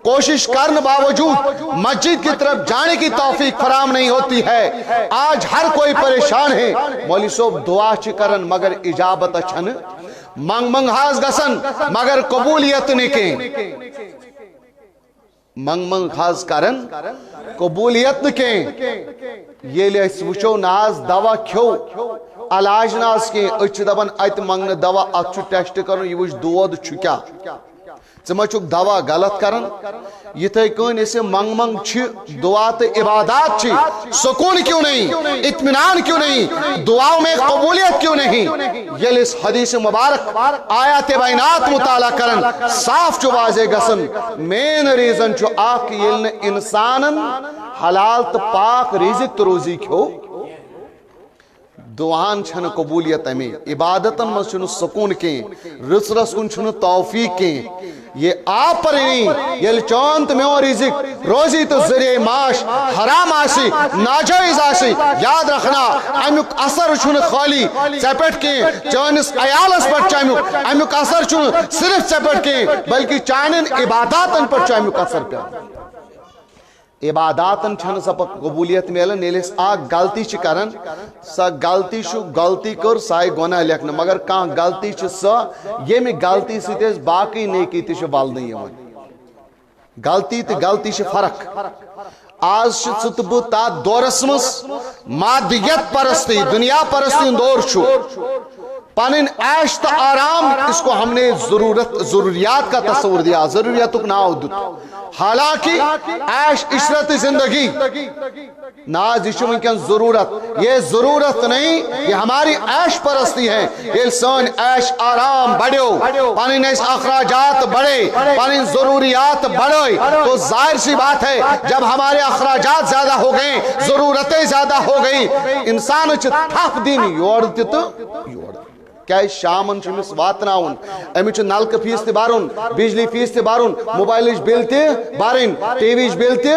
کوشش کرنے باوجود مسجد کی طرف جانے کی توفیق فراہم نہیں ہوتی ہے. آج ہر کوئی پریشان ہے. مولوی صاحب دعا کرن مگر اجابت چھن، منگ منگ ہاز گسن مگر قبولیت نکیں. منگ منگ ہاز کرن قبولیت نکیں. یہ لئے اس وچو ناز دوا کھو علاج ناز کے اچھ دبن ایت منگن دوا اچھو ٹیسٹ کرن یہ وچ دود چھکیا ثم چھ دوا غلط کرن. یہ کن اسے منگ منگ چھ دعا تو عبادات چھ، سکون کیوں نہیں، اطمینان کیوں نہیں، دعاؤں میں قبولیت کیوں نہیں. یہ اس حدیث مبارک آیات بینات مطالعہ کرن صاف چھ واضح گسن. مین ریزن چھ آکھ یلن انسانن حلال تو پاک رزق تو روزی کھو دعان چھن قبولیت امی، عبادتن میں چھن سکون کیں، رس رس کن چھن توفیق کیں. یہ آپ پر نہیں یل چونت میں اور رزق روزی تو ذریعہ معاش حرام آسی ناجائز آسی. یاد رکھنا امیک اثر چھن خالی چپٹ کے چانس عیالس پر چامیک، امیک اثر چھن صرف چپٹ کے بلکہ چانن عباداتن پر چامیک اثر پہ. عباداتن چھن سا قبولیت میلن نیلیس آگ غلطی چھ کرن سا غلطی شو غلطی کر سائی گناہ لکھن مگر کان غلطی چھ سا یہ میں غلطی سیتیس باقی نیکی تیش والدنی ہوئی. غلطی تی غلطی چھ فرق. آج ستبو تا دورسمس مادیت پرستی دنیا پرستی دور چھو پانین عیش تا آرام اس کو ہم نے ضروریات کا تصور دیا، ضروریاتوں کا ناو دت. حالانکہ عیش عشرت زندگی ناز اشمکن ضرورت، یہ ضرورت نہیں، یہ ہماری عیش پرستی ہے. یہ انسان عیش آرام بڑھو پانین اس اخراجات بڑھے پانین ضروریات بڑھے تو ظاہر سی بات ہے جب ہمارے اخراجات زیادہ ہو گئے ضرورتیں زیادہ ہو گئی انسان تھپ دینی یوڑتی تو یوڑتی. کیا شامن چمس واتناون امی چھ نلک فیس تے بارون بجلی فیس تے بارون موبائلش بل تے بارین ٹی ویش بل تے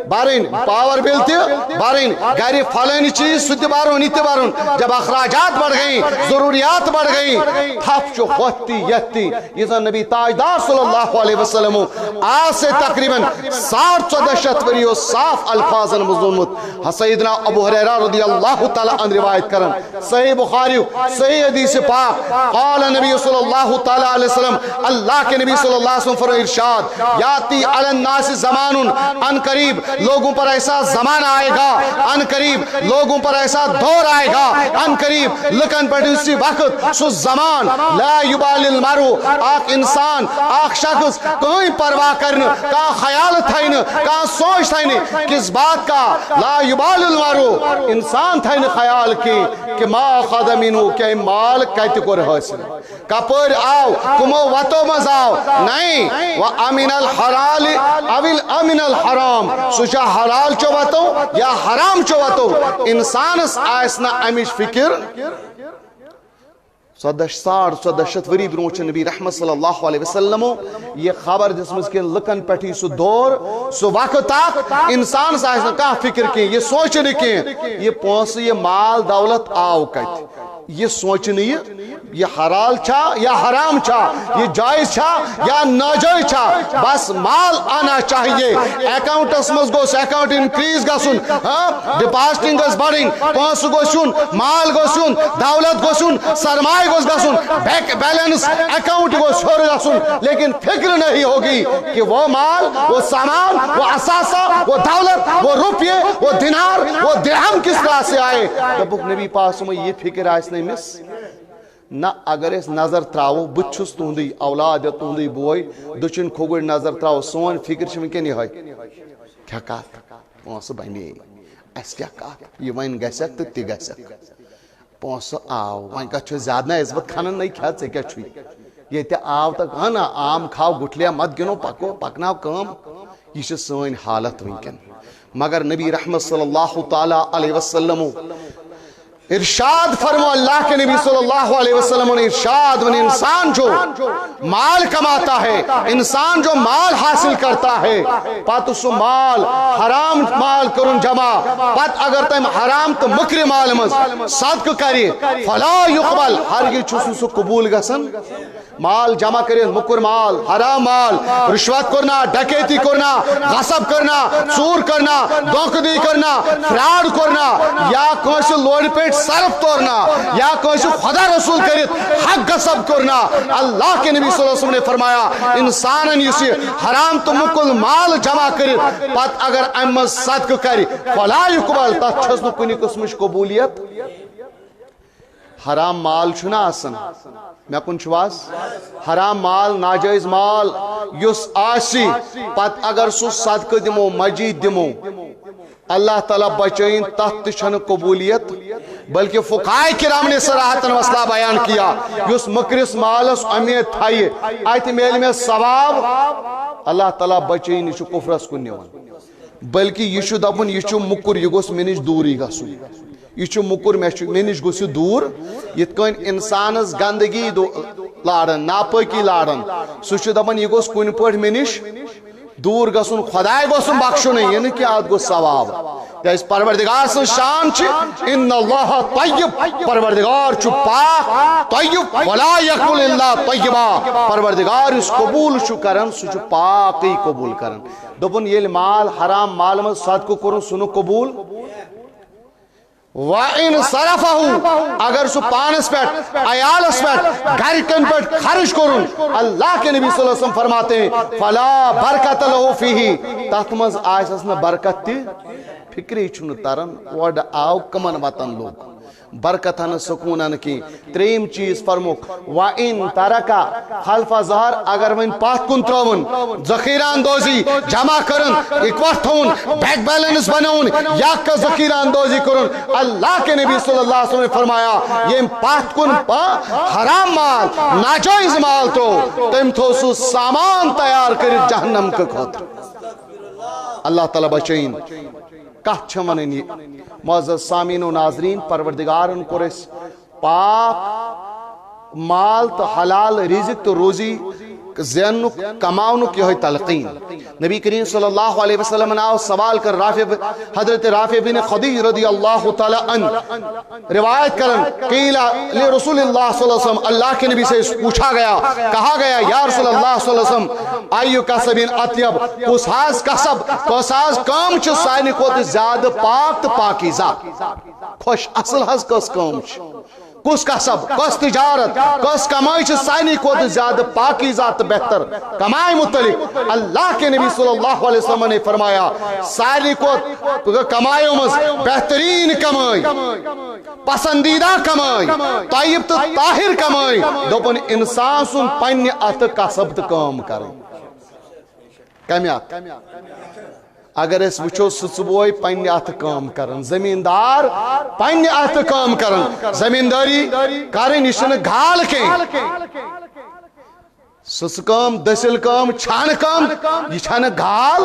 بارین پاور بل تے بارین گھر فلانی چیز ستے بارون نیتے بارون. جب اخراجات بڑھ گئیں ضروریات بڑھ گئیں تھپ چو ہوتی یتی. یہ نبی تاجدار صلی اللہ علیہ وسلم آج سے تقریباً 60-64 وریو صاف الفاظن مضمت سیدنا ابو ہریرہ رضی اللہ تعالی عنہ روایت کرن صحیح بخاری صحیح حدیث قال نبی صلی اللہ تعالی علیہ وسلم اللہ کے نبی صلی اللہ علیہ وسلم فرمائے ارشاد یاتی علی الناس زمان ان قریب لوگوں پر ایسا زمان آئے گا ان قریب لوگوں پر ایسا دور آئے گا ان قریب لکن پر اسی وقت سو زمان لا یبال المرو آخ انسان آخ شخص کوئی پرواہ کرن کا خیال تھائن کا سوچ تھائن کس بات کا لا یبال المرو انسان تھائن خیال کی کہ ما خد منو کہ مال کہتے کو حاصل کپر آو کمو وطو مزاو نہیں وَأَمِنَ الْحَرَالِ اَوِلْ أَمِنَ الْحَرَام سوچا حلال چو وطو یا حرام چو وطو انسان اس آئسنا امیش فکر 60 وری برونچ نبی رحمت صلی اللہ علیہ وسلم یہ خبر جس میں کے لکن پٹھی سو دور سو وقت تک انسان سے کہاں فکر کی یہ سوچنے کی یہ پونس یہ مال دولت آو کہتے یہ سوچنی یہ حلال چھا یا حرام چھا یہ جائز چھا یا ناجائز چھا بس مال آنا چاہیے. اکاؤنٹس مز گوس اکاؤنٹ انکریز گسن ڈپازٹنگ گس بڑھن پونس گوسن مال گوسن دولت گوسن سرمایہ گوس گسن بینک بیلنس اکاؤنٹ گوس ہور گسن لیکن فکر نہیں ہوگی کہ وہ مال وہ سامان وہ اثاثہ وہ دولت وہ روپیے وہ دینار وہ درہم کس طرح سے آئے. جب نبی پاس میں یہ فکر آئے مس نہ اگر اس نظر تراو بچھس تہندی اولاد یا تہندی بوئی دچن کھوگڑ نظر تراو سون فکر چھ کیا نہیں ہوئی کیا کہا پونس بنے اس کیا کہا یہ وین گسک تو تی گسک پونس آو وین کا چھو زیادہ عزت کھانا نہیں کھا سے کیا چھوئی یہ تی آو تک ہانا آم کھاو گھٹلیا مت گنو پکو پکناو کام یہ چھ سون حالت ونکن. مگر نبی رحمت صلی اللہ تعالی علیہ وسلم ارشاد فرمو اللہ کے نبی صلی اللہ علیہ وسلم نے ارشاد ون انسان جو مال کماتا ہے انسان جو مال حاصل کرتا ہے پت سو مال حرام مال کرن جمع پت اگر تم حرام تو مکر مال مز صدقہ کری فلا یقبل ہرگز چھو سو قبول گسن مال جمع کرے مکر مال حرام مال رشوت کرنا ڈکیتی کرنا غصب کرنا چور کرنا دھوکہ کرنا فراڈ کرنا یا کوئی لوڑ پیٹ صرف توڑنا یا کوئی خدا رسول کرت حق غصب کرنا اللہ کے نبی صلی اللہ علیہ وسلم نے فرمایا انسان یہ حرام تو مکل مال جمع کرت پت اگر ام صدقہ کری فلا یقبل تت چھس نہ کنی قسمش قبولیت حرام مال چھنا آسن میں کن چواز حرام مال ناجائز مال یس آسی پت اگر سو صدقہ دمو مجید دمو اللہ تعالیٰ بچائیں تحت چھن قبولیت بلکہ فقہائے کرام نے صراحتاً مسئلہ بیان کیا یس مکرس مالس امید تھائیے آیت میل میں ثواب اللہ تعالیٰ بچائیں یہ کفرس کن نیوان بلکہ یہ دپن یہ مکر یہ گوس منش دوری گسو یہ مکر منش گوس دور یت کن انسانس گندگی لارن ناپاکی لارن سہ دپن یہ گوس کن پٹ منش دور گسن خدائے گوسن بخشن یہ کہ ات گو ثواب کیاز پروردگار سن شان ان اللہ طیب پروردگار پاک طیب ولا یقبل الا طیبا پروردگار اس قبول کرن سہ پاک ہی قبول کرن دپن یل مال حرام مال من صدقہ کرن سن قبول وَإِن صَرَفَهُ اگر سو پانس پیٹ عیالس پیٹ گھرکن پیٹ خرچ کرن اللہ کے نبی صلی اللہ علیہ وسلم فرماتے ہیں فَلَا بَرْكَتَ لَهُ فِيهِ تَتْمَز آئیس اسنا برکت تی فکری چھن ترن وڈ آو کمن وطن لوگ برکت ہن سکون ہن کی تریم چیز فرموک وَإِن تَرَكَ خلف ظہر اگر وین پات کن ترون ذخیرہ اندوزی جمع کرن اکوٹ تھون بیک بیلنس بنون یا کا ذخیرہ اندوزی کرن اللہ کے نبی صلی اللہ علیہ وسلم نے فرمایا یہ پات کن حرام مال ناجائز مال تو تم تھوسو سامان تیار کر جہنم کا کھوتر اللہ تعالیٰ بچین کہت چھمننی معزز سامین و ناظرین پروردگارن کورس پاک مال تو حلال رزق تو روزی زینو کماؤنو کی ہوئی تلقین نبی کریم صلی اللہ علیہ وسلم نے سوال کر حضرت رافع بن خدیج رضی اللہ تعالی عنہ روایت کرن قیلہ لرسول اللہ صلی اللہ علیہ وسلم اللہ کے نبی سے پوچھا گیا کہا گیا یا رسول اللہ صلی اللہ علیہ وسلم ایو کسبین اطیب کس حاز کسب کس حاز کام چھ سائنی کو زیادہ پاک تو پاکیزہ خوش اصل حاز کس کام چھ کس کسب کس تجارت کس کمائی چھ سائنی کو زیادہ پاکیزہ تو بہتر کمائی متعلق اللہ کے نبی صلی اللہ علیہ وسلم نے فرمایا سائنی کو کمائی مز بہترین کمائی پسندیدہ کمائی طیب تو طاہر کمائی دوپن انسان سن پنی ات کسب تو کام کریں کمیات اگر اس وچو سچبوئی پنی ات کام کرن زمیندار پنی ات کام کرن زمینداری کرن نشن گھال کے سس کام دسل کام چھان کام یہ چھان گھال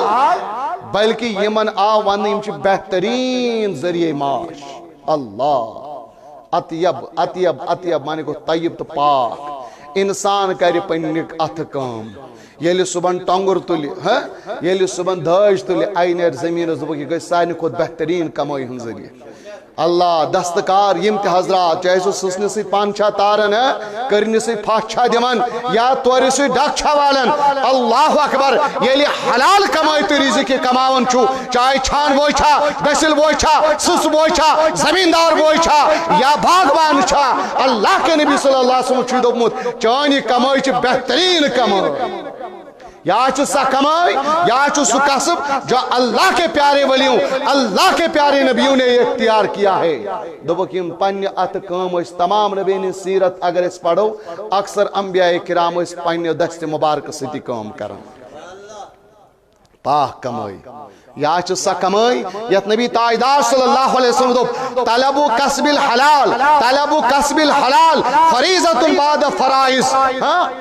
بلکہ یمن آوان یم چھ بہترین ذریعہ معاش اللہ اطیب اطیب اطیب مانے کو طیب تو پاک انسان کر پنی ات کام یلی صبح ٹنگر تلی یلی صبح داج تلی آئینر زمین زبک یہ گئی سائنی خود بہترین کمائی ہن ذریعہ اللہ دستکار یم تے حضرات چاہے سو سسنی سی پانچا تارن ہے کرنی سی پھاچا دیمن یا توری سی ڈاکچا والن اللہ اکبر یلی حلال کمائی تے رزق کماون چھو چاہے چھان بوئی چھا دسل بوئی چھا سس بوئی چھا زمیندار بوئی چھا یا باغبان چھا اللہ کے نبی صلی اللہ علیہ وسلم چھو دومت چانی کمائی چھ بہترین کمائی یا چھو سا کمائی یا چھو سا کسب جو اللہ کے پیارے ولیوں اللہ کے پیارے نبیوں نے اختیار کیا ہے دوبکیم پنی ات کام اس تمام نبیین سیرت اگر اس پڑھو اکثر انبیاء کرام اس پنی دست مبارک سیتی کام کرن پاک کمائی یا سا کمائی یت نبی تاجدار صلی اللہ علیہ وسلم دوپ طلبو کسب الحلال طلبو کسب الحلال فریضت بعد فرائض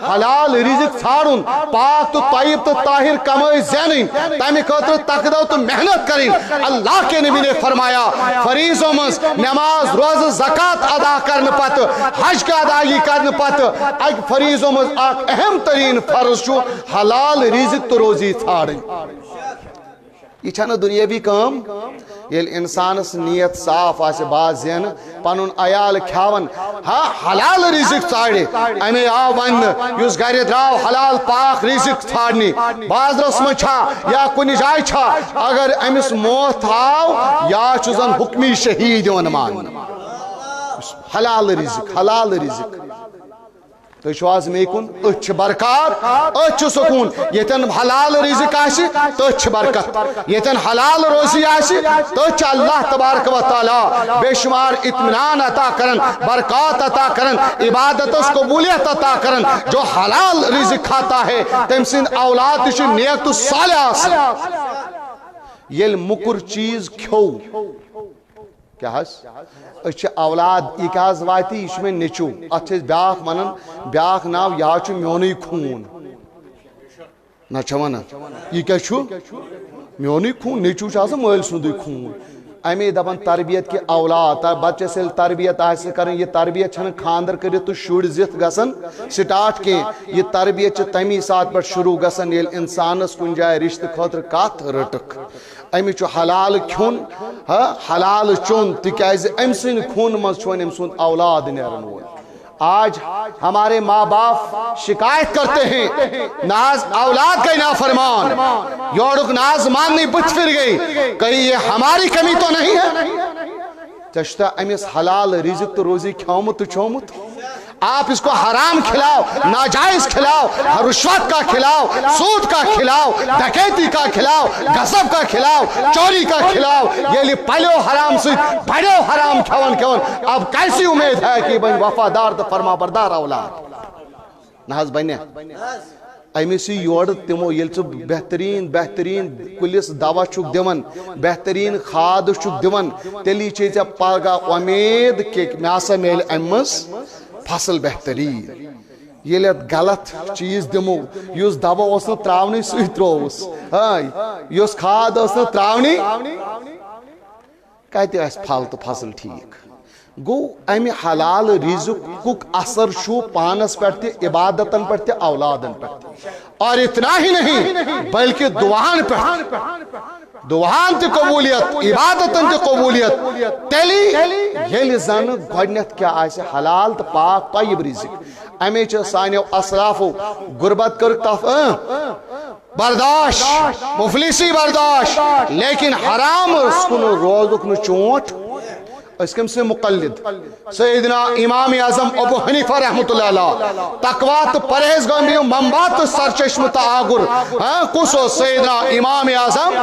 حلال رزق ژھانڈن پاک تو طیب تو طاہر کمائی زینن تمہ خاطر تقدو تو محنت کریں اللہ کے نبی نے فرمایا فریضوں مز نماز روز زکات ادا کرنے پتہ حج کا ادائیگی کرنے پتہ اک فریضوں مز اک اہم ترین فرض چھو حلال رزق تو روزی ژھانڈن یہ چھنا دنیاوی کام یل انسانس نیت صاف آسے باز زین پنن عیال کھاون ہاں حلال رزق ژھانڈے امی آو ون یس گھر دراو حلال پاک رزق ژھانڈنی بازرس من چھا یا کن جائے چھا اگر امس موت آو یا چھ زن حکمی شہید یون مان حلال رزق حلال رزق تو شواز میں کن اچھ برکات اچھ سکون یتن حلال رزق آسی تو اچھ برکت یتن حلال روزی آسی تو اچھ اللہ تبارک و تعالی بے شمار اطمینان عطا کرن برکات عطا کرن عبادت اس قبولیت عطا کرن جو حلال رزق کھاتا ہے تم سن اولاد تش نیک تو صالح آسی یل مکر چیز کھو کیا حس اچھ اولاد یہ کیا واتی یہ میں نیچو اتھ بیاکھ ونن بیاکھ ناو یا چھ میونی خون نہ چھوانا یہ کیا چھو میونی خون نیچو چھ آسان مٲلۍ سُنٛدٕے خوٗن امی دپان تربیت کی اولاد بچس یل تربیت آسہِ کرن یہ تربیت چھنہ خاندر کرت تو شُر زِتھ گژھن سٹارٹ کی یہ تربیت چھ تمی سات پہ شروع گژھن یل انسانس کن جائے رشتہ خاطر کت رٹک امی چھ حلال کھیون حلال چون تکیاز ام سن خون مز چھون ام سن اولاد نیرن وول آج ہمارے ماں باپ شکایت کرتے ہیں ناز اولاد کا نافرمان یورک ناز ماننی بت پھر گئی کہیں یہ ہماری کمی تو نہیں ہے چشتہ امس حلال رزق تو روزی کھومت تو چھومت آپ اس کو حرام کھلاؤ ناجائز کھلاؤ رشوت کا کھلاؤ سود کا کھلاؤ ڈکیتی کا کھلاؤ غصب کا کھلاؤ چوری کا کھلاؤ یہ لی پلو حرام سے بڑو حرام کھون اب کیسی امید ہے کہ بن وفادار تو فرما بردار اولاد ناز بنے امی سی یور تمو یل چھ بہترین کلس دوا چھک دیون بہترین کھاد چھک دیون تیلی چھ پگہ امید کہ مے ہسا میل امس فصل بہترین یل غلط چیز دمو یس دوا اس تراونی سی تروس یس کھاد اس تراونی کتہ اس پھل تو فصل ٹھیک گو امی حلال رزق کک اثر شو پانس پر تے عبادتن پر تے اولادن پر تے اور اتنا ہی نہیں بلکہ دعان پر دعان تے قبولیت عبادتن تے قبولیت تیلی یلی زن گوڑنیت کیا آئیسے حلال تے پاک طیب رزق امی چھ سانیو اسلافو غربت کرک تف برداشت مفلسی برداشت لیکن حرام رسکن روزک نو چونٹ اس کم سے مقلد سیدنا امام اعظم ابو حنیفہ رحمت اللہ علیہ تقویٰ پرہیزگاری منبعات سرچشمہ آگر کسو سیدنا امام اعظم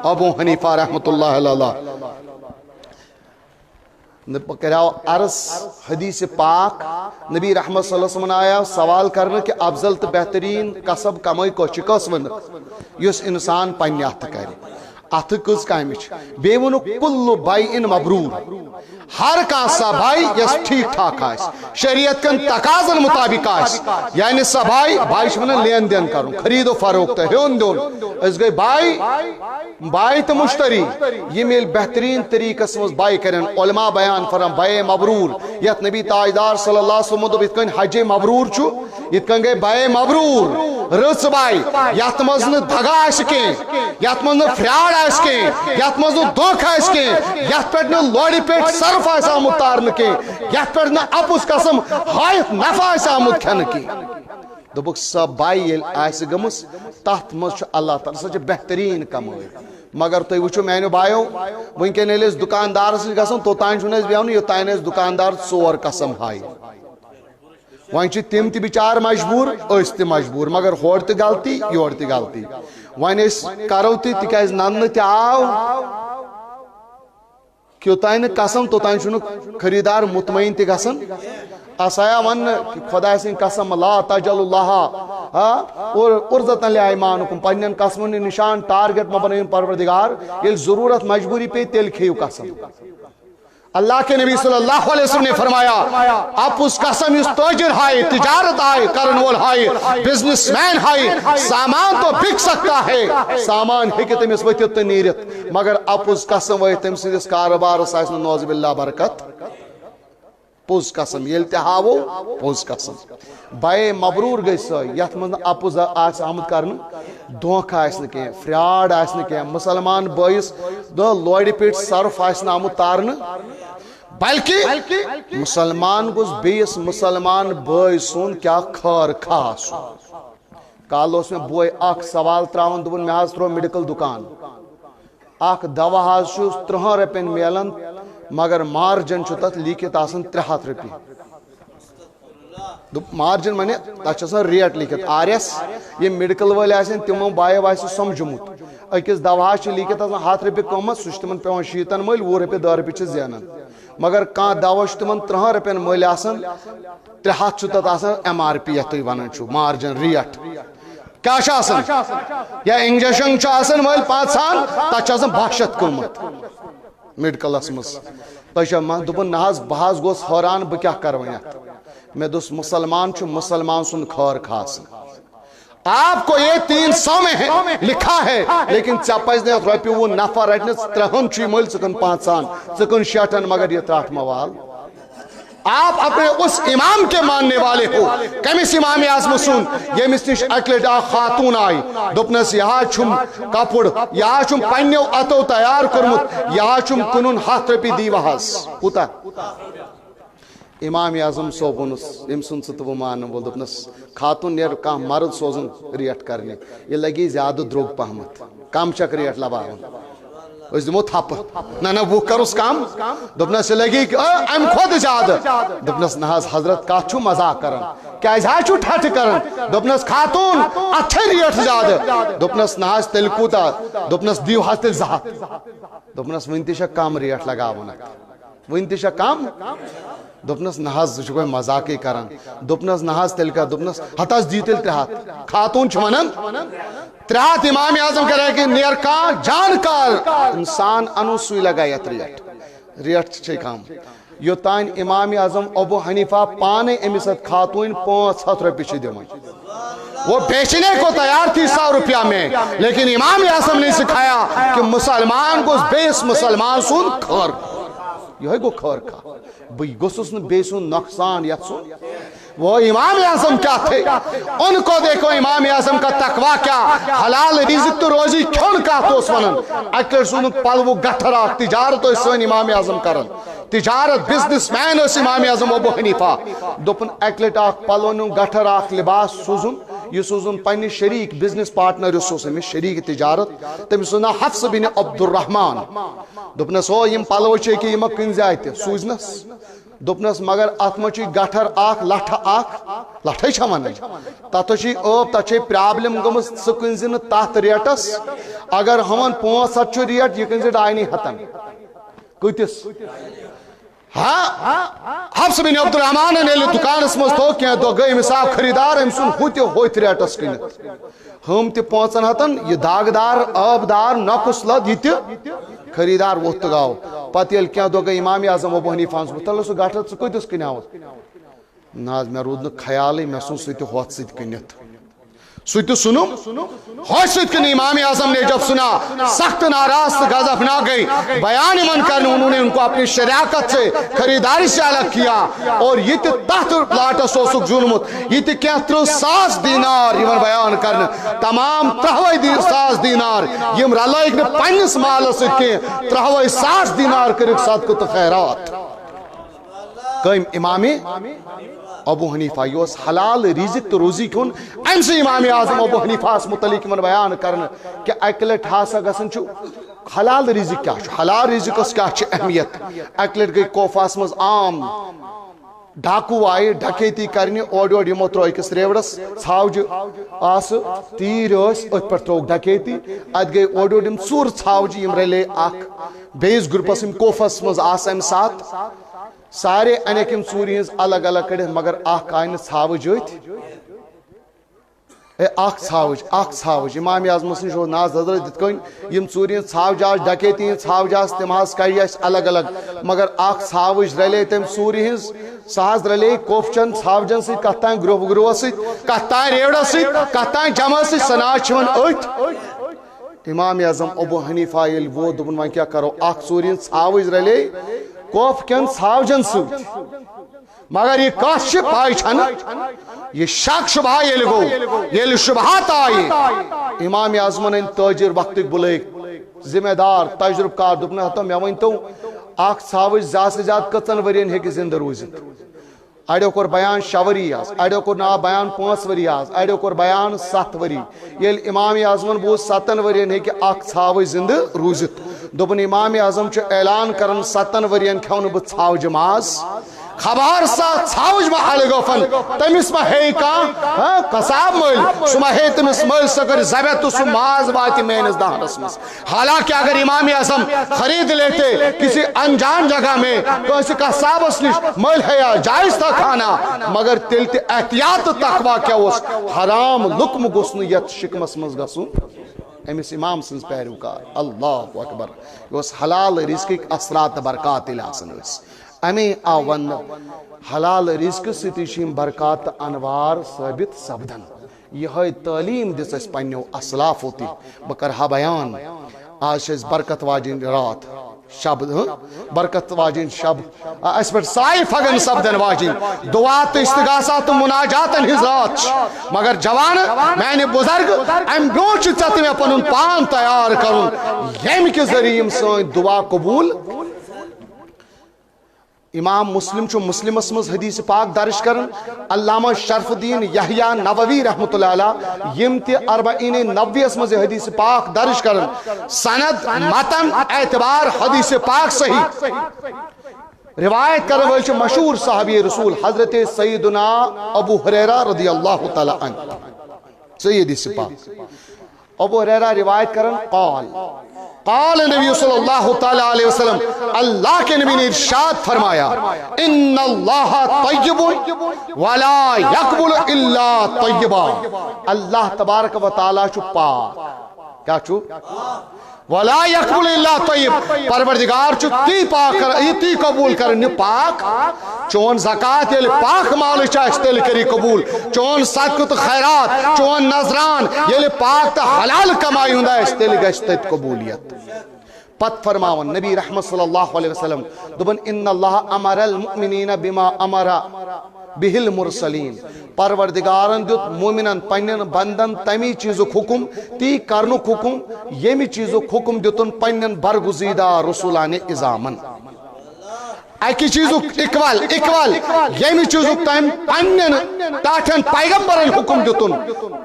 ابو حنیفہ رحمت اللہ علیہ کراؤ عرض حدیث پاک نبی رحمت صلی اللہ علیہ وسلم آیا سوال کرنا کہ افضل تو بہترین قصب کمائی کو چکس ون یس انسان پنہ اتھ کرے اتھ کز کامچ بے ونو کل بائن مبرور ہر کا سا بھائی یس ٹھیک ٹھاک آس شریعت کن تقاضن مطابق آس یعنی سا بھائی چھونا لین دین کروں خرید و فروخت ہون دون اس گئی بائی تو مشتری یہ میل بہترین طریقہ سمجھ بائی کرن علماء بیان فرم بائی مبرور یت نبی تاجدار صلی اللہ علیہ وسلم دو اتکن حج مبرور چھو اتکن گئی بائی مبرور رس بائی یت مزن دھگا آس کے یت مزن فراڈ آس کے یت مزن دھوکھ آس کے یت پیٹ نے لوڑی پیٹ صرف آس آمد تارن کے یت پیٹ نے اپس قسم حایت نفع آس آمد کھن کی دوبک سب بائی یل آس گمس تحت مز اللہ تعالیٰ سچ بہترین کمائی مگر تو وچو میں بایو ونکن یل اس دکاندار سے گژھن توتان چھن اس بیاون یوتان اس دکاندار ژور قسم ہائی وۄنۍ چھِ تِم تہِ بِچار مجبوٗر أسۍ تہِ مجبوٗر مگر ہورٕ تہِ غلطی یورٕ تہِ غلطی وۄنۍ أسۍ کرو تہِ تِکیازِ نننہٕ تہِ آو کہ یوتانۍ نہٕ قسم توتانۍ چھُنہٕ خریدار مطمئن تہِ گژھن اسایا ون خدا سٕنٛدۍ قسم لا تجل اللہ اور عرضت لے ایمانکم پنن قسمن نشان ٹارگٹ ما بنائیں پروردگار یل ضرورت مجبوری پہ تیل کھیو قسم اللہ کے نبی صلی اللہ علیہ وسلم نے فرمایا آپ اس قسم اس تاجر ہائے تجارت آئے کرن وول ہائے بزنس مین ہائے سامان تو بک سکتا ہے سامان ہیکہ تمس ورتت تو نیرت مگر آپ اس قسم وہ تم سندس کاروبارس آسہ نوز باللہ برکت پوز قسم یل تہ ہاو پوز قسم بے مبرور گئی سو یت من اپوز آس آمد کرن دھوکہ آسہ کی فراڈ آسہ کی مسلمان بائیس دو لوڑ پیٹ صرف آسہ آمد تارن بلکہ مسلمان گوز بیس مسلمان بائی سن کیا خار خاص کال اس میں بوئے اخ سوال تراون دبن میں حاض ترو میڈیکل دکان اخ دوا حاض 30 رپین میلن مگر مارجن چھو تت لیکت آسن 300 رپی مارجن مانے تاچھا ریٹ لیکت آر ایس یہ میڈیکل والے آسن تمو بائے وائے سمجھمت اکس دوا چھ لیکت آسن 100 رپی قیمت سہ تمن پیون 60 مل 20 رپی 10 رپی چھ زینن مگر کان دوا تمن 30 رپین مل آسن 300 چھ تت آسن ایم آر پی یت ونان چھو مارجن ریٹ کیا چھ آسن یا انجیکشن چھ آسن مل 500 تت چھ آسن 62 قیمت میڈیکل اسمس تہ من دپن نہ بہت گوس حیران بہ کیا کر ونیت میں دوس مسلمان چھو مسلمان سن خار خاص آپ کو یہ 300 میں ہے لکھا ہے لیکن چپز نے روپیہ وہ نفع رٹنے 3 چھ مل چکن 5 چکن 6 مگر یہ 3 موال آپ اپنے اس امام کے ماننے والے ہو کمس امام اعظم سن یمس نش اکلٹ خاتون آئی دپنس یہاں چھم کپڑ یہاں چھم پنیو اتو تیار کرمت یہاں چھم کنن 7 رپی دی وحس کوتا امام اعظم صوبنس ام سن ست وہ مان بول دپنس خاتون نیر کا مرد سوزن ریٹ کرنے یہ لگی زیادہ دروگ پہمت کم چک ریٹ لباون اس دمو تھپ نہ وہ کرس کم دپنس یہ لگی ام خود زیادہ دپنس نہ حضرت کا چھو مزاق کرن کیا چھو ٹھٹ کرن دپنس خاتون اچھے ریٹ زیادہ دپنس نہ تیل کوتا دپنس دیو حس تیل زہت دپنس ونتشا کم ریٹ لگاون ونتشا کم دپنس نہ کوئی مزاقی کران دپنس نہ تیل کا دپنس ہتس دی تیل 300 خاتون چھ ونان 300 امام اعظم کرے کہ نیر کا جانکار انسان انو سوئی لگا یت ریٹ چھ کم یوتان امام اعظم ابو حنیفہ پانے امست خاتون 500 رپی چھ دیوان وہ بیچنے کو تیار تھی 100 روپیہ میں لیکن امام اعظم نے سکھایا کہ مسلمان کو بیس مسلمان سن کھر یہ گو خر کھا بھئی گوسس بیسون نقصان یت سن وہ امام اعظم کیا تھے ان کو دیکھو امام اعظم کا تقوی کیا حلال رزق تو روزی کھون کا تو ونن اکر سن پلو گٹھرا تجارت سن امام اعظم کرن تجارت بزنس مین اس امام اعظم ابو حنیفہ دپن اکلٹ اخ پلو نو گٹھر اخ لباس سوزن یہ سوزن پنی شریک بزنس پارٹنر سوزن میں شریک تجارت تم سنا حفص بن عبد الرحمن دپنس ہو یم پلو چھ کہ یم کن زائت سوزنس دپنس مگر ات مچ گٹھر اخ لٹھ اخ لٹھے چھ ون تت چھ اب تت چھ پرابلم گمس سکن زن تات ریٹس اگر ہمن 500 چھ ریٹ یہ کن ز 2.5 کتس ہاں حفص بن عبد الرحمن نے دکان اس مز تو کیا تو گئی مثال خریدار ام سن ہوت ریٹس کنت ہم تے 500 یہ داغدار آبدار نقص لد یہ خریدار وقت گاو پتہ یل کیا دو گئی امام اعظم ابو حنیفہ تل سو گٹر ث کتس کناوت ناز میں رود خیال میں سن سیت ہوت سیت کنت سویت سنو ہوش سیت کن امام اعظم نے جب سنا سخت ناراض غضب نہ گئی بیان من کرنے انہوں نے ان کو اپنی شراکت سے خریداری سے الگ کیا اور یہ تحت لاٹا سوسک ظلمت یہ کیا 300 دینار یہ بیان کرنے تمام 300 دینار یہ رلائک نے پنس مال سے کے 300 دینار کرک صدقہ خیرات قائم امامی ابو حنیفہ یہ حلال رزق تو روزی کن ام سے امام اعظم ابو حنیفہ متعلق من بیان کرنا کہ اکلٹ ہاسا گسن چھو حلال رزق کیا چھو حلال رزق اس کیا چھو اہمیت اکلٹ گئی کوفاس مز عام ڈاکو آئے ڈکیتی کرنی اوڑ یمو ترو اکس ریوڑس ژھاوج آس تیر اس ات پر تروک ڈکیتی ات گئی اوڑ یم ژور ژھاوج یم رلے اخ بیس گروپس یم کوفس مز آس ام سات سارے انیکم ژوری ہز الگ الگ کڑھ مگر اخ آئین ژھاوج ات اخ ژھاوج امام اعظم نش ناز حضرت دت کن یم ژوٗرِ ژھاوجاس ڈکیتی ژھاوجاس تم حظ کڑی اس الگ الگ مگر اخ ژھاوج رلے تم ژوٗرِ ہنز سہ حظ رلے کوفچن ژھاوجن سۭتۍ کتھ تام گروہس سۭتۍ کتھ تام ریوڑس سۭتۍ کتھ تام جمع سۭتۍ سہ ناز چھِ ون أتھۍ امام اعظم ابو حنیفہ ییٚلہِ ووت دوٚپُن وۄنۍ کیٛاہ کرو اکھ ژوٗرِ ہنز ژھاوج رلے کوف کٮ۪ن ژھاوجن سۭتۍ مگر یہ کتھ چھ پاے چھنہ یہ شک شبہ ییٚلہِ گوٚو ییٚلہِ شبہات آیہِ امام اعظمن أنۍ تٲجر وقتٕکۍ بُلٲیِکھ ذمہ دار تجربہٕ کار دوٚپُن ہتا مےٚ ؤنۍتو اکھ ژھاوج زیادٕ سے زیادٕ کٔژن ؤرین ہیٚکہِ زندٕ روٗزِتھ اڑیو کوٚر بیان 6 ؤری آز اڑیو کوٚر نا بیان 5 ؤری آز اڑیو کوٚر بیان 7 ؤری ییٚلہِ امام اعظمن بوٗز 7 ؤرین ہیٚکہِ اکھ ژھاوج زندٕ روٗزِتھ دوٚپُن امام اعظم چھُ اعلان کران 7 ؤرین کھیٚو نہٕ بہٕ ژھاوجہِ ماز خبر سا ژھاوج ما الگوفن تمس ما ہے کان قصاب مل سہ ما ہے تمس مل سہ کر ذبح تو سہ ماز وات میانس دہنس مز حالانکہ اگر امام اعظم خرید لیتے کسی انجان جگہ میں کسی قصابس نش مل ہے جائز تھا کھانا مگر تیل تہ احتیاط تقوا کیا اس حرام لقم گوس نہ یت شکمس مز گژھن امس امام سنز پیروکار اللہ اکبر یہ حلال رزقک اثرات برکات آسان امی آو ون حلال رزق ستی برکات انوار ثابت سپدن یہ تعلیم دس اس پنو اسلافو تی بہ کرہا بیان آج برکت واجن رات شب برکت واجن شب اس پر سائے فگن سپدن واجن دعات استغاثات مناجاتن ہز رات مگر جوان میں نے بزرگ ام برونچ ژت میں پنن پان تیار کرن یم کے ذریعے سن دعا قبول امام مسلم چھو مسلمس مز حدیث پاک درج کرن علامہ شرف الدین یحییٰ نووی رحمۃ اللہ علیہ یم تی 40 مز حدیث پاک درج کرن سند متن اعتبار حدیث پاک صحیح روایت کرن وال چھو مشہور صحابی رسول حضرت سیدنا ابو ہریرہ رضی اللہ تعالی عنہ صحیح حدیث پاک ابو ہریرہ روایت کرن قال نبی صلی اللہ تعالی علیہ وسلم اللہ کے نبی نے ارشاد فرمایا ان اللہ طیب ولا یقبل الا طیبا اللہ تبارک و تعالی چھو پاک کیا چھو ولا یقبل الا طیب پروردگار چھو تی پاک تی قبول کرن پاک چون زکاة یل پاک مال چاہش تیل کری قبول چون صدقت خیرات چون نظران یل پاک تا حلال کمائی ہوندا اس تیل گشت قبولیت پت فرماون نبی رحمت صلی اللہ علیہ وسلم دبن ان اللہ امر المؤمنین بما امر به المرسلین پروردگارن دیت مومنن پنن بندن تمی چیزک حکم تی کرنک حکم یمی چیزک حکم دیتن پنن برگزیدہ رسولان ازامن ایکی چیزک اکوال یمی چیزک تیم پنن تاٹھن پیغمبرن حکم دیتن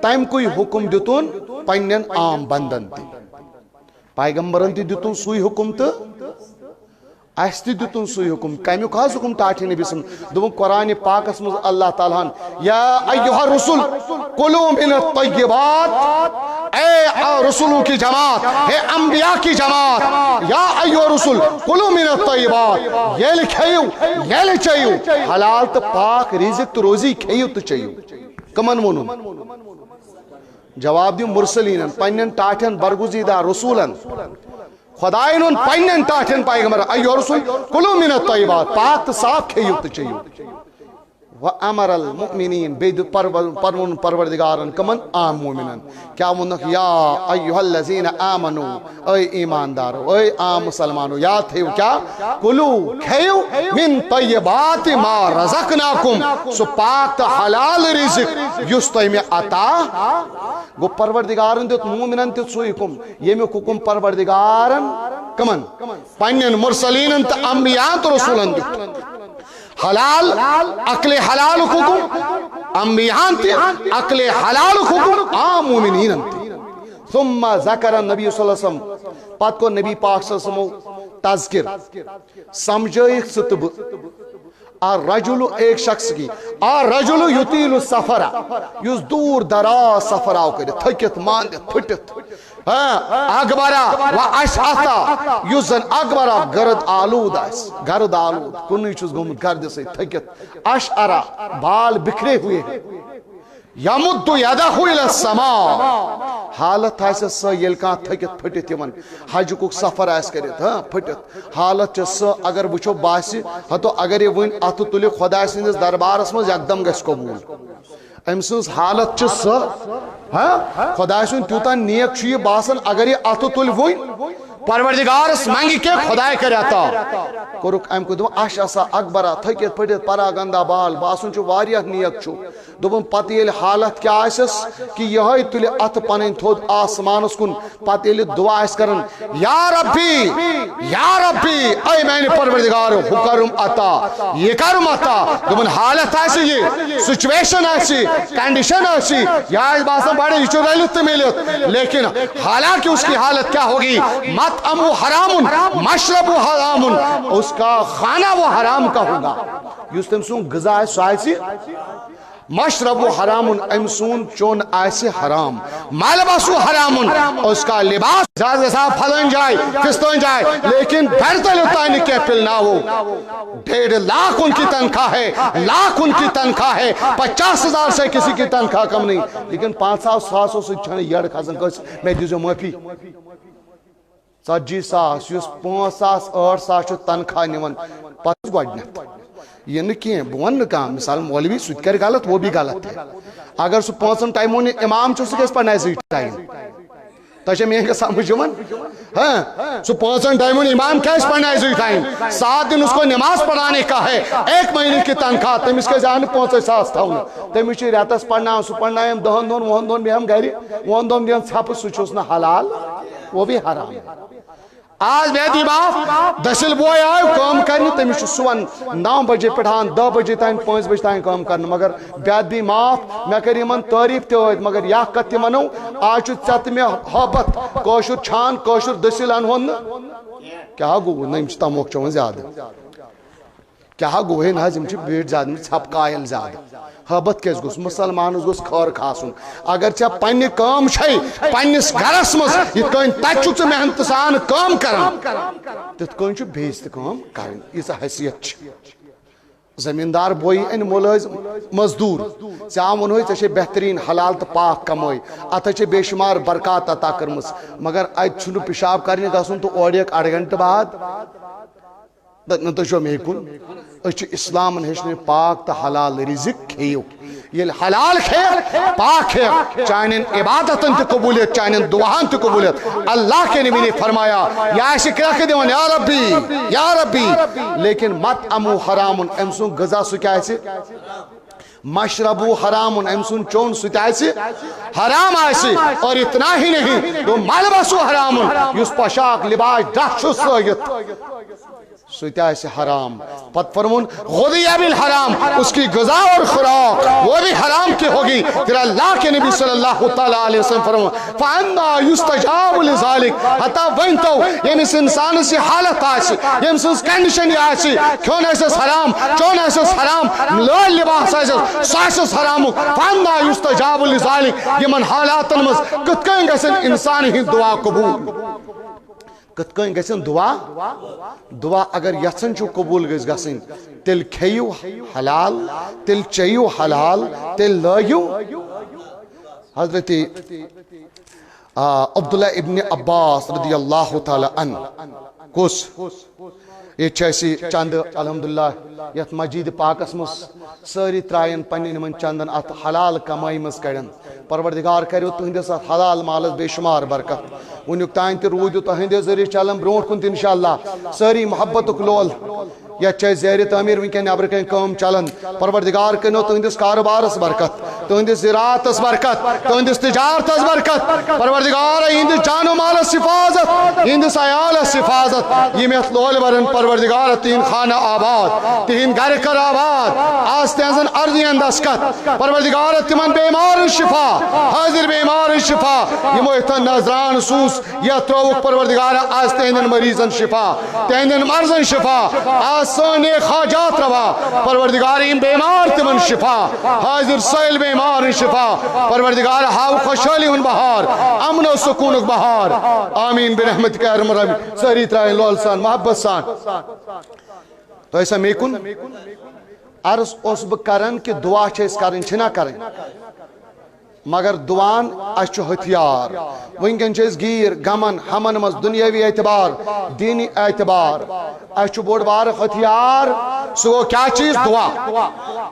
تیم کوئی حکم دیتن پنن عام بندن تی پیغمبرن تی دیتن سوئی حکم تو ایستی دیتن سوئی حکم کمیو خاص حکم تاٹھی نبی سن دوم قرآن پاک اسمز اللہ تعالیٰ یا ایوہ رسول کلو من الطیبات اے رسولوں کی جماعت اے انبیاء کی جماعت یا ایوہ رسول کلو من الطیبات یہ لکھئیو یہ لچائیو حلال تا پاک رزق تو روزی کھئیو تو چائیو کمن مونن جواب دیو مرسلین پنن ٹاٹھن برگزیدہ رسولن خداینون پنن ٹاٹھن پیغمبر ایو رسول کلو من الطیبات پاک صاف کھیو تو چیو وَأَمَرَ الْمُؤْمِنِينَ بید پرون پروردگارن کمن عام مومنن کیا منک یا ایوہ الذین آمنو اے ایماندارو اے عام مسلمانو یاد تھیو کیا کلو کھیو من طیبات ما رزقناکم سو پاک تا حلال رزق یستوی میں عطا گو پروردگارن دیت مومنن تیت سوئی حکم یہ میں حکم پروردگارن کمن پنن مرسلین تا انبیاء تو رسولن دیت حلال اکل حلال حکم انبیاء تی اکل حلال حکم عام مومنین تی ثم ذکر النبی صلی اللہ علیہ وسلم پات کو نبی پاک صلی اللہ علیہ وسلم تذکر سمجھائیک ستب الرجل ایک شخص کی الرجل یطیل السفر یس دور دراز سفر آو کرے تھکت ماندت پھٹت اکبرہ و اشعثا یس زن اکبرہ گرد آلود آس گرد آلود کنی چیز گمت گرد سے تھکت اشعرہ بال بکھرے ہوئے یمد یدہ الی السماء حالت آسہ سہ یل کان تھکت پھٹت یمن حج کو سفر آس کرت پھٹت حالت سہ اگر وچھو باسی ہتو اگر یہ ون اتھ تلی خدا سندس دربارس مز یکدم گژھِ قبول ام سز حالت سہ خدا سن تیوتہ نیک یہ باسان اگر یہ اتھ تل ون پروردگارس منگی کے خدا کر عطا کورک ام کو دم اش اسا اکبرا تھکت پھٹت پرا گندا بال باسن چھ واریاہ نیک چھ دبن پتہ یل حالت کیا آسس کہ یہ تل ات پن تھود آسمانس کن پتہ یل دعا اس کرن یا ربی اے میانہ پروردگار حکرم عطا یہ کرم عطا دبن حالت آسی یہ سچویشن آسی کنڈیشن آسی یا اس باسن بڑے یہ رلت ملت لیکن حالانکہ اس کی حالت کیا ہوگی مطعمو حرام مشربو حرام اس کا کھانا وہ حرام کا ہوگا یس تم سون غذا ہے سائسی مشربو حرام امسون چون آئے حرام ملبسو حرام اس کا لباس زیادہ صاحب پھلن جائے کستون جائے لیکن بھرتل تانی کے پلنا ہو 1.5 لاکھ ان کی تنخواہ ہے لاکھ ان کی تنخواہ ہے 50,000 سے کسی کی تنخواہ کم نہیں لیکن 500 سے چھنے یڑ کھازن کس میں دیزو معافی 40,000 یس 5,000 8,000 تنخواہ نیون پتہ گوڈنیت یہ نکی بون کام مثال مولوی سوت کر غلط وہ بھی غلط ہے اگر سو 5 ٹائموں نے امام چھ سکے اس پر نائز ٹائم تجھے میں کہ سمجھ من ہاں سو 5 ٹائموں نے امام کیا اس پر نائز ٹائم 7 دن اس کو نماز پڑھانے کا ہے 1 مہینے کی تنخواہ تم اس کے جان 5,000 تھا تم اس راتس پڑھنا سو پڑھنا ہم دہن دون بھی ہم گھر وون دون بھی ہم چھپ سوچوس نہ حلال وہ بھی حرام ہے آج بیدی باپ دسل بوئے آئے کام کرنی تمیش سوان 9 بجے پٹھان 10 بجے تائیں 5 بجے تائیں کام کرنا مگر بیدی باپ میں کری من تعریف تے ہوئے مگر یا کتی منو آج چت میں حبت کوشر چھان کوشر دسل انہون کیا گو نہیں چتا موک چون زیادہ کیا گو ہے نا جم چھ بیٹ زیادہ میں چھپ قائل زیادہ حبت کیس گوس مسلمان گوس خور خاسن اگر چا پنی کام چھئی پنیس گھرس مز یہ کہیں تچو چھ محنت سان کام کرن تت کہیں چھ بیست کام کرن یہ حیثیت چھ زمیندار بوئی ان ملازم مزدور چاہم انہوئی چھ بہترین حلال تو پاک کموئی اتھا چھ بے شمار برکات عطا کرمس مگر آج چھنو پیشاب کرنے گاسن تو اور 1 گھنٹہ بعد نتجو میں کن اچھ اسلام ہشنے پاک تا حلال رزق کھیو یہ حلال کھیر پاک کھیر چاہنین عبادتن تی قبولیت چاہنین دعاہن تی قبولیت اللہ کے نبی نے فرمایا یا ایسی کرا کے دیوان یا ربی لیکن مطعمو حرام امسون غذا سو کیا ایسے مشربو حرام امسون چون سوت آئیسی حرام آئیسی اور اتنا ہی نہیں تو ملبسو حرام یس پشاک لباس دہشو سویت سویت آئیسی حرام پت فرمون غذیہ بالحرام اس کی غذا اور خوراک وہ بھی حرام کی ہوگی پھر اللہ کے نبی صلی اللہ علیہ وسلم فرمون فَأَنَّا يُسْتَجَابُ لِذَالِكَ حتی وَنْتَو یمس انسان سے حالت آئیسی یمس کنڈیشن آئیسی کیون ایسس حرام چون ایسس حرام لول لباس ایسس سائسس حرام فَأَنَّا يُسْتَجَابُ لِذَالِكَ یمن حالاتن مز کتکن گسن انسان ہی دعا قبول کتکن گسن دعا اگر یسن چو قبول گسن تل کھیو حلال تل چیو حلال تل لائیو حضرت عبداللہ ابن عباس رضی اللہ تعالی عنہ کس یہ چیسی چند الحمدللہ یت مجید پاکس مس ساری ترائن پنین من چندن ات حلال کمائی مس کڑن پروردگار کریو تہندس حلال مالس بے شمار برکت ونیک تائن تی رویدو تہندے ذریعہ چلن برونٹ کن انشاءاللہ ساری محبتک لول یا چاہے زیر تعمیر ونکن نیبر کن کام چلن پروردگار کنو تہندس کاروبارس برکت تہندس زراعتس برکت تہندس تجارتس برکت پروردگار ہندس جان و مالس حفاظت ہندس عیالس حفاظت یہ میت لول برن پروردگار تین خانہ آباد تین گھر کر آباد آس تینزن ارضین دسکت پروردگار تمن بیمار شفا حاضر بیمار شفا یہ محتن نظران سوس یا تروک پروردگار آس تینزن مریضن شفا تینزن مرضن شفا آس سانے خاجات روا پروردگار ان بیمار تمن شفا حاضر سائل بیمار شفا پروردگار ہاو خوشحالی ان بہار امن و سکون بہار آمین برحمت کے ارم رحم ساری ترائن لول سان محبت سان تو ایسا میکن عرض اس بکرن کہ دعا چیز کرن چھنا کرن مگر دعان اچھ ہتھیار ونکن چھ گیر غمن ہمن مز دنیاوی اعتبار دینی اعتبار اچھ بوڑ بار ہتھیار سو گو کیا چیز دعا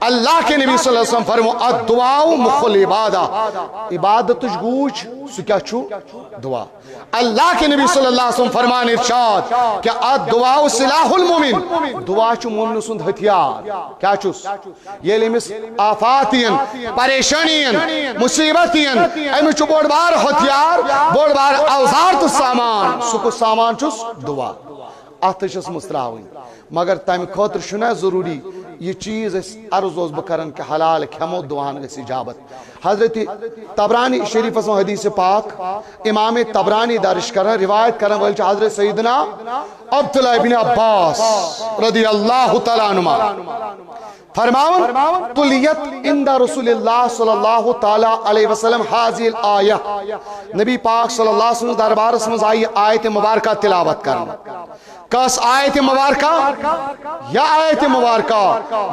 اللہ کے نبی صلی اللہ علیہ وسلم فرمو الدعاء مخ العبادہ عبادت گوچ سو کیا چھو دعا اللہ کے نبی صلی اللہ علیہ وسلم فرمان ارشاد کہ الدعاء سلاح المومن دعا چھو مومن سند ہتھیار کیا چھوس یہ لیمس آفاتین پریشانین مصیبتین امی چھو بوڑ بار ہتھیار بوڑ بار اوزار تو سامان سکو سامان چھوس دعا آتشس مستراوین مگر تم خاطر شنا ضروری یہ چیز عرض اوز بکرن کہ حلال کھمو دعان گسی اجابت حضرت طبرانی شریف اسم حدیث پاک امام طبرانی درج کرن روایت کرن ول حضرت سیدنا عبداللہ ابن عباس رضی اللہ تعالیٰ عنہ فرماون طلیت عند رسول اللہ صلی اللہ تعالیٰ علیہ وسلم حاضی الآیہ نبی پاک صلی اللہ علیہ وسلم دربار اسم آئی آیت مبارکہ تلاوت کرنا کس آیت مبارکہ یا آیت مبارکہ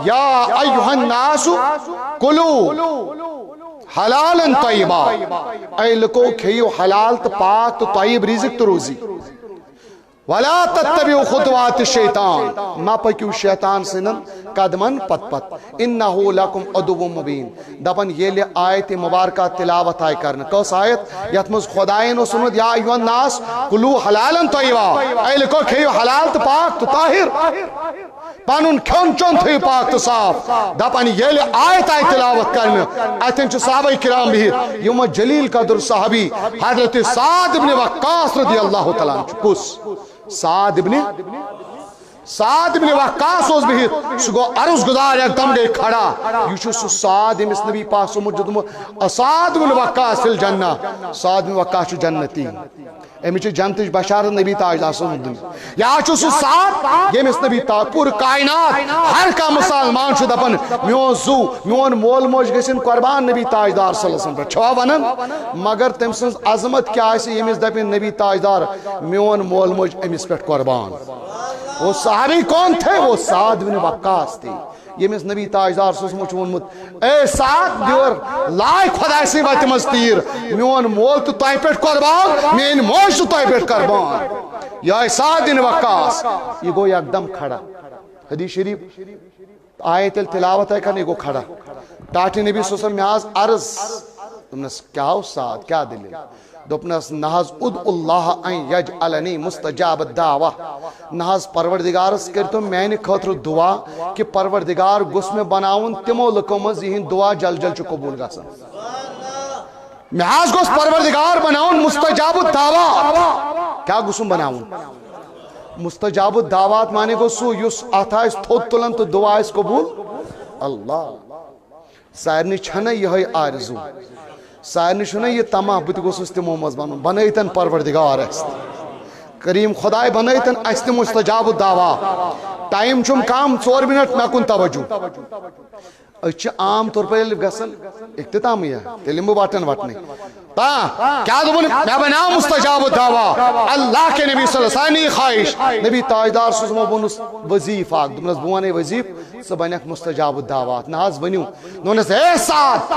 یا ایوہ الناس کلو حلالا طیبا اے لکو کھیو حلال تو پاک تو طیب رزق تو روزی ولا تتبعوا خطوات الشیطان ما پکیو شیطان سنن قدمن پت پت انہو لکم عدو مبین دپن یہ لئے آیت مبارکہ تلاوت آئی کرنا کس آیت یتمز خدائین و سنت یا ایوہ الناس کلو حلالا طیبا اے لکو کھیو حلال تو پاک تو طاہر پانون کھون چون تھی پاک تو صاف دپن یہ لئے آیت آئی تلاوت کرنا ایتن چو صحابہ کرام بھی یوم جلیل قدر صحابی حضرت سعد بن وقاص رضی اللہ تعالیٰ کس سعد ابن وقاص اوز بہت سگو عرض گزار ایک دم گئے کھڑا یوشو سو سعد امس نبی پاک سو مجدم سعد بن وقاص فی الجنہ سعد بن وقاص چو جنتی امیچ جنتش بشارت نبی تاجدار سو مدن یا چو سو سعد یہ مس نبی تاج پور کائنات ہر کا مسلمان شو دپن میون زو میون مول موج گسن قربان نبی تاجدار صلی اللہ علیہ وسلم چھوا ونن مگر تم سنز عظمت کیا ہے یہ مس دپن نبی تاجدار میون مول موج امس پہ قربان وہ صحابی کون تھے وہ سعد بن وقاص تھی یہ مس نبی تاجدار صلی اللہ علیہ وسلم وونمت اے سعد دیور لائے خدا سی وقت مستیر میون مول تو تائیں پیٹ قربان مین موج تو تائیں پیٹ قربان یا سعد بن وقاص یہ گو یک دم کھڑا حدیث شریف آیت تلاوت ہے کہ گو کھڑا ٹاٹی نبی صلی اللہ علیہ وسلم میاز عرض تمنس کیا ہو سعد کیا دلیل دوپنس نحض اد اللہ ان یجعلنی مستجاب الدعوہ نحض پروردگارس کرتو میں نے خاطر دعا کہ پروردگار گس میں بناون تمو لکو مز یہ دعا جل جل چو قبول گسن نحض گس پروردگار بناون مستجاب الدعوہ کیا گسن بناون مستجاب الدعوات مانے کو سو یس آتا اس تھوت تلن تو دعا اس قبول اللہ سائرنی چھنا یہ آرزو سارنی چھنا یہ تمام بت گوسس تمو مز بنن بنیتن پروردگار است کریم خدای بنیتن است مستجاب الدعوا ٹائم چھم کام 4 منٹ مے کن توجہ اچ عام طور پر گسن اختتام یہ تلم بٹن وٹنے کیا دبن میں بنا مستجاب الدعوا اللہ کے نبی صلی اللہ علیہ وسلم خواہش نبی تاجدار سوزمو بونس وظیف آگ دبنس بوانے وظیف سبنیک مستجاب الدعوات ناز بنیو نونس اے ساتھ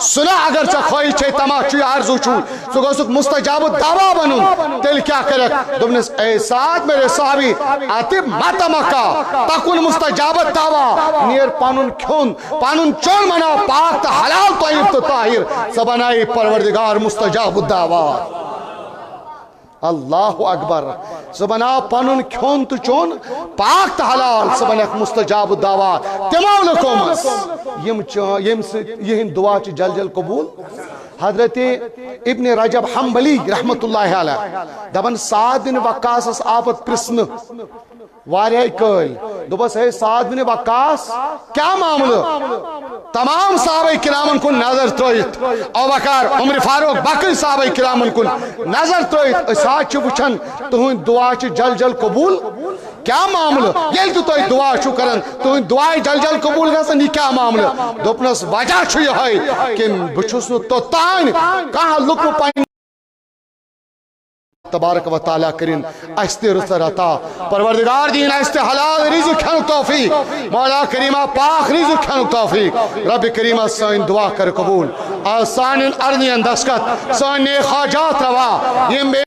سنا اگر چا خواہش چھے تمام چوی عرضو چوی سو گوسک مستجاب الدعوا بنو تل کیا کرک دبنس اے ساتھ میرے صحابی آتی ماتا مکہ تکن مستجاب الدعوا نیر پانون کھون پانون چون منا پاک تا حلال طیب تو طاہر سبنائی پروردگار مستجاب الدعوات اللہ اکبر سبنا پنن کھون تو چون پاک تا حلال سبنا مستجاب الدعوات تمام لکومس یہ دعا چی جل جل قبول حضرت ابن رجب حنبلی رحمت اللہ علیہ دبن سعد بن وقاص اس آفت پرسن واریہ کل دوبس ہے سعد بن وقاص کیا معاملہ تمام صحابہ کرامن کو نظر ترویت ابوبکر عمر فاروق باقی صحابہ کرامن کو نظر ترویت اسات چھ وچھن تہن دعا چھ جل جل قبول کیا معاملہ یل تو دعا چھ کرن تہن دعا جل جل قبول گژھن یہ کیا معاملہ دوپنس وجہ چھ یہ کہ بچھس نو توتان کہاں لک پن تبارک و تعالیٰ کرن ایستے رسر عطا پروردگار دین ایستے حلال رزق کھنو توفیق مولا کریمہ پاک رزق کھنو توفیق رب کریمہ سائن دعا کر قبول آسان ارنین دسکت سائن نیک حاجات روا